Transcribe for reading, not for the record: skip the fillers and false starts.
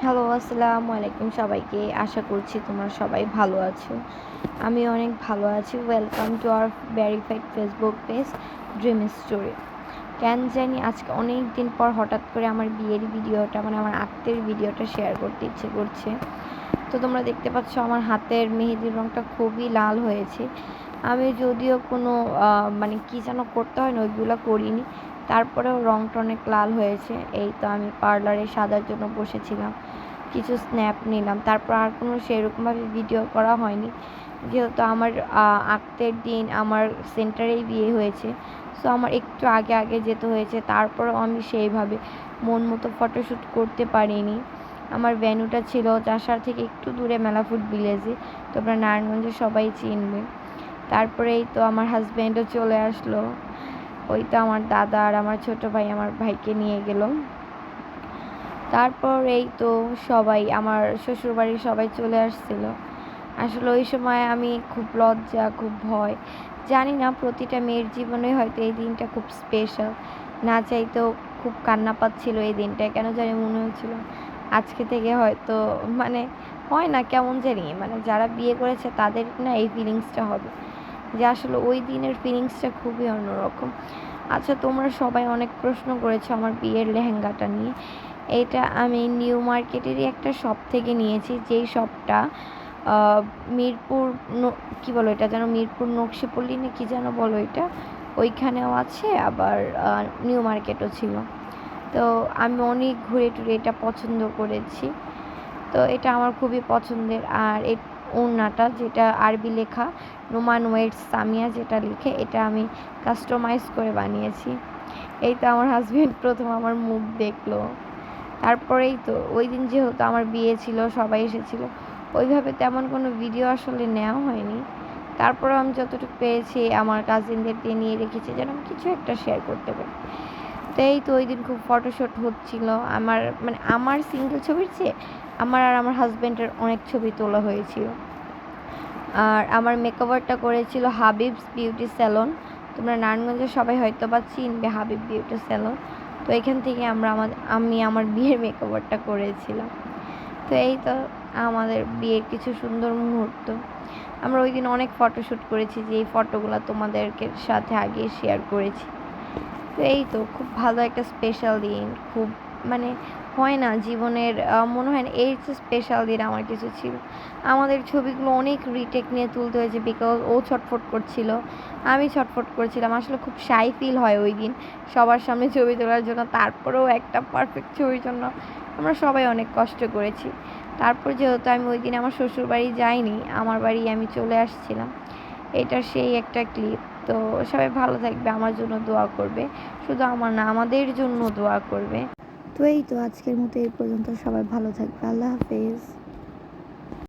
Hello, আসসালামু আলাইকুম সবাইকে। আশা করছি তোমরা সবাই ভালো আছো। আমি অনেক ভালো আছি। Welcome to our verified Facebook page dream story. কেন জানি আজকে অনেক দিন পর হঠাৎ করে আমার বিয়ের ভিডিওটা আমার আক্তের ভিডিওটা শেয়ার করতে ইচ্ছে করছে। তো তোমরা দেখতে পাচ্ছ আমার হাতের মেহেদির রঙটা খুবই লাল হয়েছে। আমি যদিও কোনো কী যেন করতে হয় না ওইগুলো করিনি, তারপরেও রঙটা অনেক লাল হয়েছে। এই তো আমি পার্লারে সাজার জন্য বসেছিলাম, কিছু স্ন্যাপ নিলাম, তারপর আর কোনো সেরকমভাবে ভিডিও করা হয়নি, যেহেতু আমার আক্তের দিন আমার সেন্টারেই বিয়ে হয়েছে। সো আমার একটু আগে আগে যেতে হয়েছে, তারপরেও আমি সেইভাবে মন মতো ফটোশ্যুট করতে পারিনি। আমার ভেন্যুটা ছিল চাষার থেকে একটু দূরে মেলাফুড ভিলেজে, তোমরা নারায়ণগঞ্জে সবাই চিনবে। তারপরেই তো আমার হাজব্যান্ডও চলে আসলো। ওই তো আমার দাদা আর আমার ছোট ভাই আমার ভাইকে নিয়ে গেল। তারপর এই তো সবাই আমার শ্বশুরবাড়ির সবাই চলে আসছিল। আসলে ওই সময় আমি খুব লজ্জা, খুব ভয়, জানি না প্রতিটা মেয়ের জীবনে হয়তো এই দিনটা খুব স্পেশাল। না চাইতেও খুব কান্না পাচ্ছিল এই দিনটায়, কেন জানি মনে হচ্ছিল আজকে থেকে হয়তো হয় না কেমন জানি, যারা বিয়ে করেছে তাদের না এই ফিলিংসটা হবে, যে আসলে ওই দিনের ফিলিংসটা খুবই অন্যরকম। আচ্ছা, তোমরা সবাই অনেক প্রশ্ন করেছো আমার বিয়ের লেহেঙ্গাটা নিয়ে। এটা আমি নিউ মার্কেটেরই একটা শপ থেকে নিয়েছি, যেই শপটা মিরপুর কী বলো এটা যেন, মিরপুর নকশিপল্লী না কী যেন বলো এটা, ওইখানেও আছে, আবার নিউ মার্কেটও ছিল। তো আমি অনেক ঘুরে টুরে এটা পছন্দ করেছি। তো এটা আমার খুবই পছন্দের। আর এই ওড়নাটা, যেটা আরবি লেখা নোমান ওয়েটস সামিয়া যেটা লিখে, এটা আমি কাস্টমাইজ করে বানিয়েছি। এই তো আমার হাজব্যান্ড প্রথম আমার মুখ দেখলো। তারপরেই তো ওই দিন যেহেতু আমার বিয়ে ছিল, সবাই এসেছিল, ওইভাবে তেমন কোনো ভিডিও আসলে নেওয়া হয়নি। তারপরে আমি যতটুকু পেয়েছি আমার কাজিনদেরকে নিয়ে রেখেছি যেন আমি কিছু একটা শেয়ার করতে পারি। তো এই তো ওই দিন খুব ফটোশ্যুট হচ্ছিল। আমার সিঙ্গেল ছবির চেয়ে আমার আর আমার হাজব্যান্ডের অনেক ছবি তোলা হয়েছিল। আর আমার মেকওভারটা করেছিল হাবিবস বিউটি স্যালন। তোমরা নারায়ণগঞ্জে সবাই হয়তো বা চিনবে হাবিব বিউটি স্যালন। তো এখান থেকে আমি আমার বিয়ের মেকওভারটা করেছিলাম। তো এই তো আমাদের বিয়ের কিছু সুন্দর মুহূর্ত। আমরা ওই দিন অনেক ফটোশ্যুট করেছি, যে এই ফটোগুলো তোমাদেরকে সাথে আগে শেয়ার করেছি। তো এই তো খুব ভালো একটা স্পেশাল দিন। খুব হয় না জীবনের, মনে হয় না এই যে স্পেশাল দিন আমার কিছু ছিল। আমাদের ছবিগুলো অনেক রিটেক নিয়ে তুলতে হয়েছে, বিকজ ও ছটফট করছিল, আমি ছটফট করছিলাম। আসলে খুব শাই ফিল হয় ওই দিন সবার সামনে ছবি তোলার জন্য। তারপরেও একটা পারফেক্ট ছবির জন্য আমরা সবাই অনেক কষ্ট করেছি। তারপর যেহেতু আমি ওই দিন আমার শ্বশুরবাড়ি যাইনি, আমার বাড়ি আমি চলে আসছিলাম। এটা সেই একটা ক্লিপ। তো সবাই ভালো থাকবে, আমার জন্য দোয়া করবে, শুধু আমার না আমাদের জন্য দোয়া করবে। তো এই তো আজকের মতো এই পর্যন্ত, সবাই ভালো থাকবে। আল্লাহ হাফেজ।